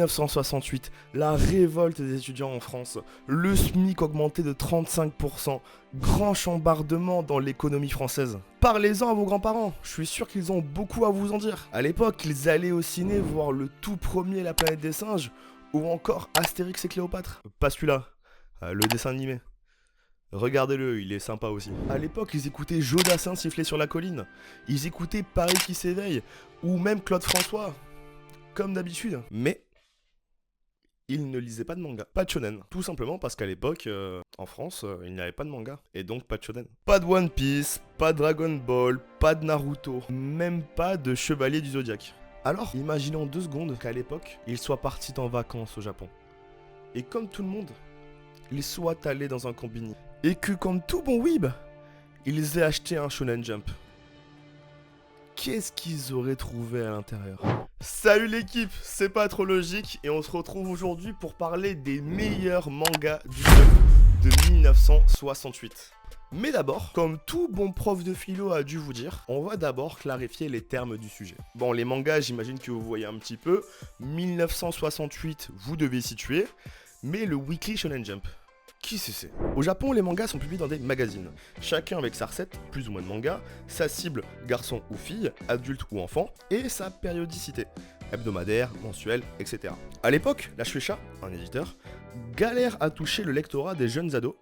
1968, la révolte des étudiants en France, le SMIC augmenté de 35%, grand chambardement dans l'économie française. Parlez-en à vos grands-parents, je suis sûr qu'ils ont beaucoup à vous en dire. À l'époque, ils allaient au ciné voir le tout premier La Planète des Singes, ou encore Astérix et Cléopâtre. Pas celui-là, le dessin animé. Regardez-le, il est sympa aussi. À l'époque, ils écoutaient Jodassin siffler sur la colline, ils écoutaient Paris qui s'éveille, ou même Claude François, comme d'habitude. Mais ils ne lisaient pas de manga, pas de shonen. Tout simplement parce qu'à l'époque, en France, il n'y avait pas de manga, et donc pas de shonen. Pas de One Piece, pas de Dragon Ball, pas de Naruto, même pas de Chevalier du Zodiaque. Alors, imaginons 2 secondes qu'à l'époque, ils soient partis en vacances au Japon. Et comme tout le monde, ils soient allés dans un combini. Et que comme tout bon weeb, ils aient acheté un Shonen Jump. Qu'est-ce qu'ils auraient trouvé à l'intérieur? Salut l'équipe, c'est pas trop logique et on se retrouve aujourd'hui pour parler des meilleurs mangas du Jump de 1968. Mais d'abord, comme tout bon prof de philo a dû vous dire, on va d'abord clarifier les termes du sujet. Bon, les mangas, j'imagine que vous voyez un petit peu. 1968, vous devez situer, mais le Weekly Shonen Jump. Qui c'est? Au Japon, les mangas sont publiés dans des magazines, chacun avec sa recette, plus ou moins de manga, sa cible, garçon ou fille, adulte ou enfant, et sa périodicité, hebdomadaire, mensuelle, etc. A l'époque, la Shueisha, un éditeur, galère à toucher le lectorat des jeunes ados,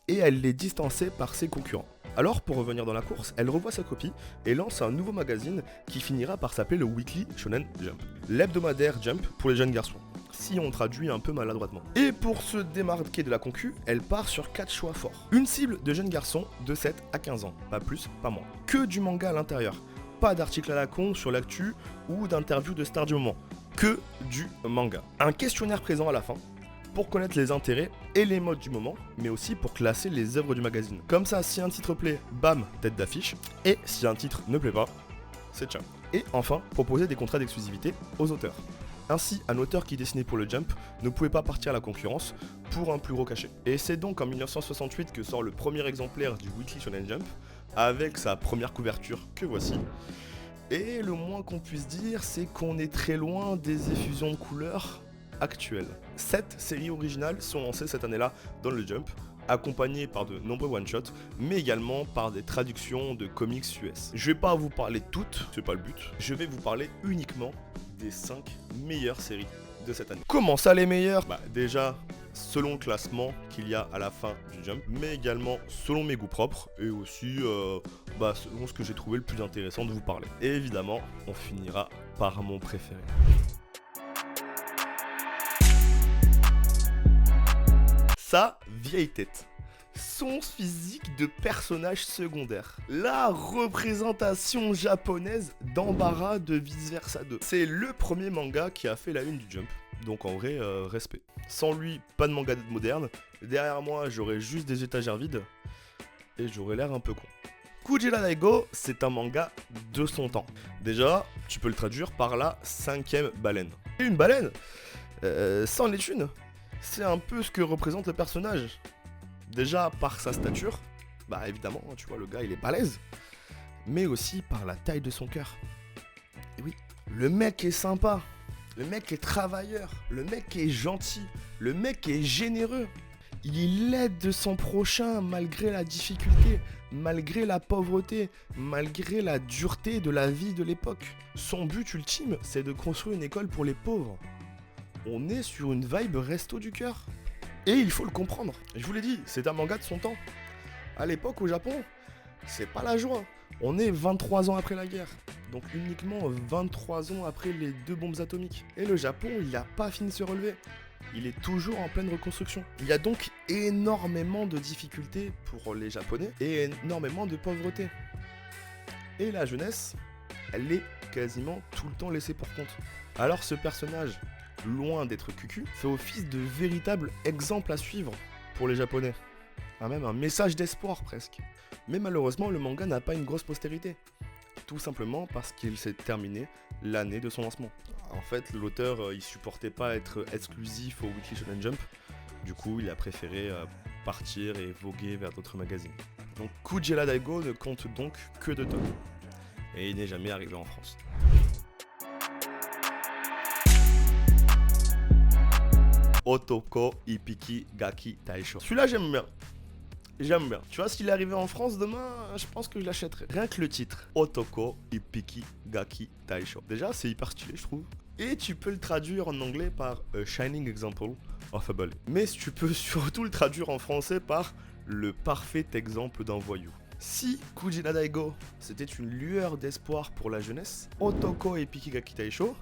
et elle les distançait par ses concurrents. Alors, pour revenir dans la course, elle revoit sa copie et lance un nouveau magazine qui finira par s'appeler le Weekly Shonen Jump, l'hebdomadaire Jump pour les jeunes garçons, si on traduit un peu maladroitement. Et pour se démarquer de la concu, elle part sur 4 choix forts. Une cible de jeunes garçons de 7 à 15 ans, pas plus, pas moins. Que du manga à l'intérieur, pas d'articles à la con sur l'actu ou d'interviews de stars du moment, que du manga. Un questionnaire présent à la fin, pour connaître les intérêts et les modes du moment, mais aussi pour classer les œuvres du magazine. Comme ça, si un titre plaît, bam, tête d'affiche, et si un titre ne plaît pas, c'est ciao. Et enfin, proposer des contrats d'exclusivité aux auteurs. Ainsi, un auteur qui dessinait pour le Jump ne pouvait pas partir à la concurrence pour un plus gros cachet. Et c'est donc en 1968 que sort le premier exemplaire du Weekly Shonen Jump, avec sa première couverture que voici. Et le moins qu'on puisse dire, c'est qu'on est très loin des effusions de couleurs actuelles. 7 séries originales sont lancées cette année-là dans le Jump, accompagnées par de nombreux one-shots, mais également par des traductions de comics US. Je vais pas vous parler de toutes, c'est pas le but, je vais vous parler uniquement des 5 meilleures séries de cette année. Comment ça les meilleures? Déjà, selon le classement qu'il y a à la fin du Jump, mais également selon mes goûts propres, et aussi selon ce que j'ai trouvé le plus intéressant de vous parler. Et évidemment, on finira par mon préféré. Sa vieille tête. Son physique de personnage secondaire. La représentation japonaise d'Embarras de Vice Versa 2. C'est le premier manga qui a fait la une du Jump. Donc en vrai, respect. Sans lui, pas de manga moderne. Derrière moi, j'aurais juste des étagères vides. Et j'aurais l'air un peu con. Kujira Daigo, c'est un manga de son temps. Déjà, tu peux le traduire par la 5e baleine. Et une baleine, sans les thunes, c'est un peu ce que représente le personnage. Déjà par sa stature, évidemment, tu vois, le gars il est balèze, mais aussi par la taille de son cœur. Et oui, le mec est sympa, le mec est travailleur, le mec est gentil, le mec est généreux. Il aide de son prochain malgré la difficulté, malgré la pauvreté, malgré la dureté de la vie de l'époque. Son but ultime, c'est de construire une école pour les pauvres. On est sur une vibe resto du cœur. Et il faut le comprendre. Je vous l'ai dit, c'est un manga de son temps. À l'époque, au Japon, c'est pas la joie. On est 23 ans après la guerre. Donc uniquement 23 ans après les 2 bombes atomiques. Et le Japon, il n'a pas fini de se relever. Il est toujours en pleine reconstruction. Il y a donc énormément de difficultés pour les Japonais et énormément de pauvreté. Et la jeunesse, elle est quasiment tout le temps laissée pour compte. Alors ce personnage, loin d'être cucu, fait office de véritable exemple à suivre pour les Japonais. Même un message d'espoir presque. Mais malheureusement, le manga n'a pas une grosse postérité. Tout simplement parce qu'il s'est terminé l'année de son lancement. En fait, l'auteur, il supportait pas être exclusif au Weekly Shonen Jump. Du coup, il a préféré partir et voguer vers d'autres magazines. Donc Kujira Daigo ne compte donc que 2 tomes. Et il n'est jamais arrivé en France. Otoko Ippiki Gaki Taisho. Celui-là, j'aime bien. J'aime bien. Tu vois, s'il est arrivé en France demain, je pense que je l'achèterai. Rien que le titre. Otoko Ippiki Gaki Taisho. Déjà, c'est hyper stylé, je trouve. Et tu peux le traduire en anglais par A Shining Example of a Bully. Mais tu peux surtout le traduire en français par le parfait exemple d'un voyou. Si Kujina Daigo, c'était une lueur d'espoir pour la jeunesse, Otoko Ippiki Gaki Taisho,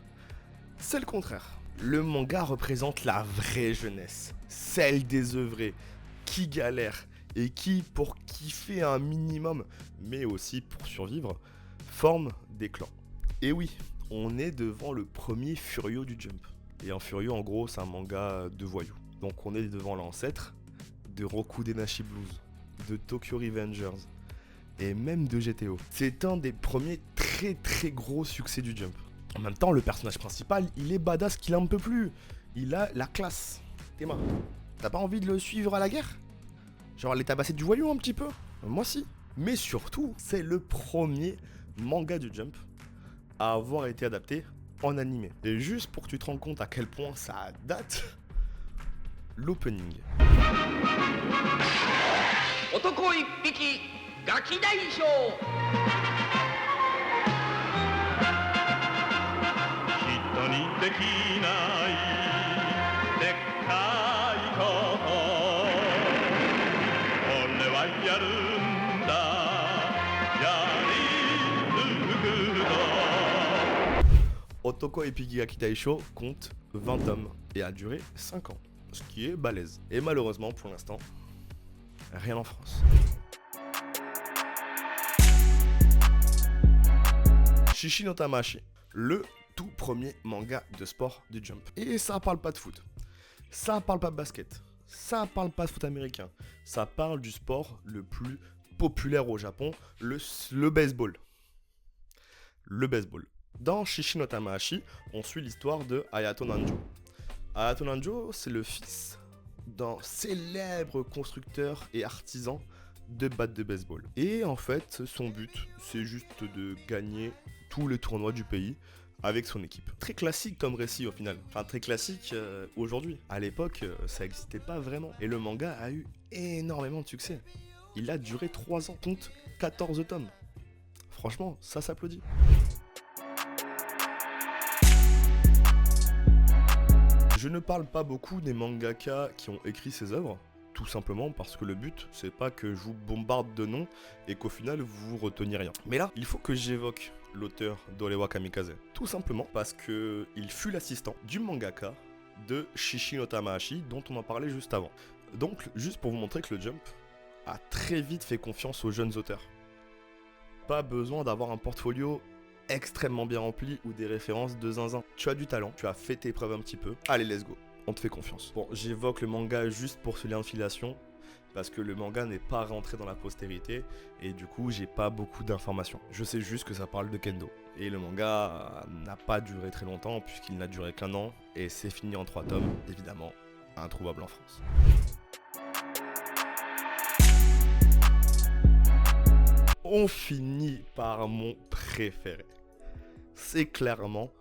c'est le contraire. Le manga représente la vraie jeunesse, celle des œuvrés, qui galèrent et qui, pour kiffer un minimum, mais aussi pour survivre, forment des clans. Et oui, on est devant le premier Furio du Jump. Et un Furio, en gros, c'est un manga de voyous. Donc on est devant l'ancêtre de Roku Denashi Blues, de Tokyo Revengers, et même de GTO. C'est un des premiers très gros succès du Jump. En même temps, le personnage principal, il est badass qu'il en peut plus. Il a la classe. Théma, t'as pas envie de le suivre à la guerre? Genre aller tabasser du voyou un petit peu? Moi si. Mais surtout, c'est le premier manga du Jump à avoir été adapté en animé. Et juste pour que tu te rendes compte à quel point ça date, l'opening. Otoko Ippiki Gaki Daisho. 人にできないでっかいこと俺はやるんだやり抜くの Otoko Ippiki Gaki Taisho compte 20 tomes et a duré 5 ans, ce qui est balèze. Et malheureusement, pour l'instant, rien en France. Shishi no Tamashi, le tout premier manga de sport du Jump. Et ça parle pas de foot, ça parle pas de basket, ça parle pas de foot américain, ça parle du sport le plus populaire au Japon, le baseball. Le baseball. Dans Shishi no Tamashi, on suit l'histoire de Hayato Nanjo. Hayato Nanjo, c'est le fils d'un célèbre constructeur et artisan de battes de baseball. Et en fait, son but, c'est juste de gagner tous les tournois du pays avec son équipe. Très classique comme récit au final. Enfin, très classique aujourd'hui. À l'époque, ça n'existait pas vraiment. Et le manga a eu énormément de succès. Il a duré 3 ans, compte 14 tomes. Franchement, ça s'applaudit. Je ne parle pas beaucoup des mangaka qui ont écrit ces œuvres, tout simplement parce que le but, c'est pas que je vous bombarde de noms et qu'au final vous reteniez rien. Mais là, il faut que j'évoque l'auteur d'Orewa Kamikaze. Tout simplement parce que il fut l'assistant du mangaka de Shishi no Tamashi dont on en parlait juste avant. Donc, juste pour vous montrer que le Jump a très vite fait confiance aux jeunes auteurs. Pas besoin d'avoir un portfolio extrêmement bien rempli ou des références de zinzin. Tu as du talent, tu as fait tes preuves un petit peu. Allez, let's go, on te fait confiance. Bon, j'évoque le manga juste pour ce lien de filiation, parce que le manga n'est pas rentré dans la postérité, et du coup, j'ai pas beaucoup d'informations. Je sais juste que ça parle de kendo. Et le manga n'a pas duré très longtemps, puisqu'il n'a duré qu'1 an, et c'est fini en 3 tomes, évidemment, introuvable en France. On finit par mon préféré. C'est clairement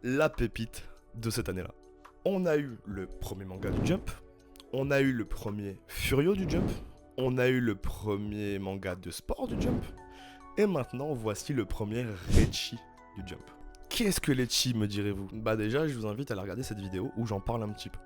la pépite de cette année-là. On a eu le premier manga du Jump, on a eu le premier Furio du Jump, on a eu le premier manga de sport du Jump, et maintenant voici le premier Recchi du Jump. Qu'est-ce que Recchi, me direz-vous? Bah déjà, je vous invite à aller regarder cette vidéo où j'en parle un petit peu.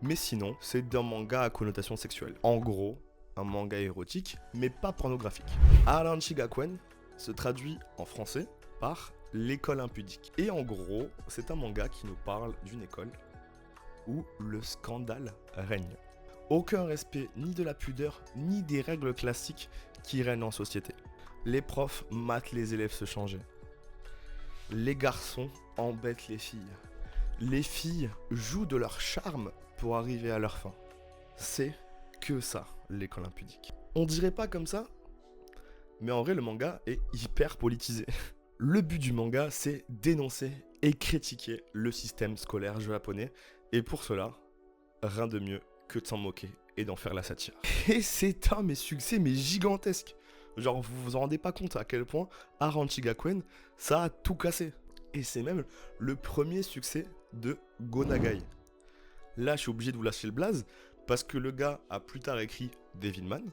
Mais sinon, c'est d'un manga à connotation sexuelle. En gros, un manga érotique, mais pas pornographique. Aranchi Gakuen se traduit en français par l'école impudique. Et en gros, c'est un manga qui nous parle d'une école où le scandale règne. Aucun respect ni de la pudeur, ni des règles classiques qui règnent en société. Les profs matent les élèves se changer. Les garçons embêtent les filles. Les filles jouent de leur charme pour arriver à leur fin. C'est que ça, l'école impudique. On dirait pas comme ça, mais en vrai le manga est hyper politisé. Le but du manga, c'est dénoncer et critiquer le système scolaire japonais, et pour cela, rien de mieux que de s'en moquer et d'en faire la satire. Et c'est un succès gigantesque. Genre vous vous en rendez pas compte à quel point Aranchi Gakuen, ça a tout cassé. Et c'est même le premier succès de Go Nagai. Là, je suis obligé de vous lâcher le blaze, parce que le gars a plus tard écrit Devilman,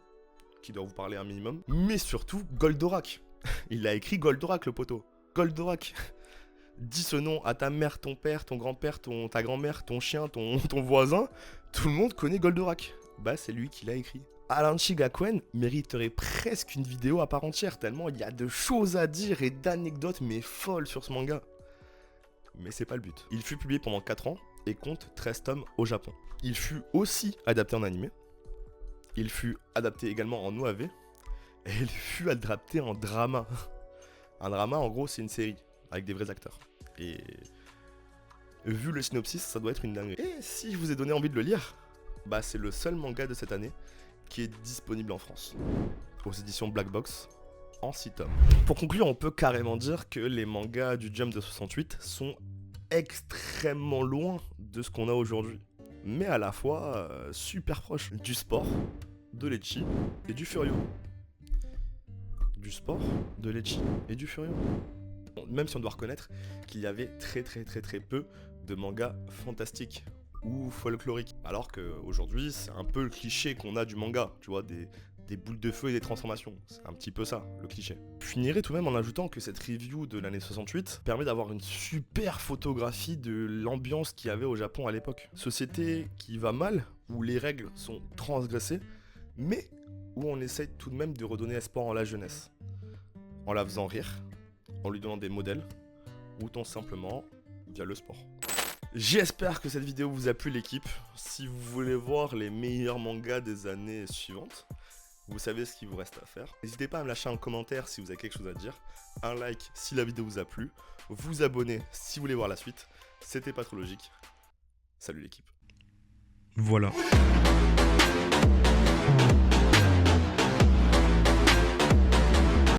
qui doit vous parler un minimum, mais surtout Goldorak. Il a écrit Goldorak, le poteau. Goldorak. Dis ce nom à ta mère, ton père, ton grand-père, ta grand-mère, ton chien, ton voisin, tout le monde connaît Goldorak. Bah, c'est lui qui l'a écrit. Alanchi Gakuen mériterait presque une vidéo à part entière, tellement il y a de choses à dire et d'anecdotes mais folles sur ce manga. Mais c'est pas le but. Il fut publié pendant 4 ans et compte 13 tomes au Japon. Il fut aussi adapté en animé. Il fut adapté également en OAV. Et il fut adapté en drama. Un drama, en gros, c'est une série avec des vrais acteurs. Et vu le synopsis, ça doit être une dinguerie. Et si je vous ai donné envie de le lire, bah c'est le seul manga de cette année qui est disponible en France, aux éditions Black Box, en 6 tomes. Pour conclure, on peut carrément dire que les mangas du Jump de 68 sont extrêmement loin de ce qu'on a aujourd'hui, mais à la fois super proches du sport, de l'ecchi et du furio. Du sport, de l'ecchi et du furio. Bon, même si on doit reconnaître qu'il y avait très peu de mangas fantastiques ou folkloriques. Alors qu'aujourd'hui, c'est un peu le cliché qu'on a du manga, tu vois, des boules de feu et des transformations. C'est un petit peu ça, le cliché. Je finirai tout de même en ajoutant que cette review de l'année 68 permet d'avoir une super photographie de l'ambiance qu'il y avait au Japon à l'époque. Société qui va mal, où les règles sont transgressées, mais où on essaye tout de même de redonner espoir en la jeunesse. En la faisant rire, en lui donnant des modèles, ou tout simplement via le sport. J'espère que cette vidéo vous a plu, l'équipe. Si vous voulez voir les meilleurs mangas des années suivantes, vous savez ce qu'il vous reste à faire. N'hésitez pas à me lâcher un commentaire si vous avez quelque chose à dire, un like si la vidéo vous a plu, vous abonner si vous voulez voir la suite. C'était pas trop logique. Salut l'équipe. Voilà.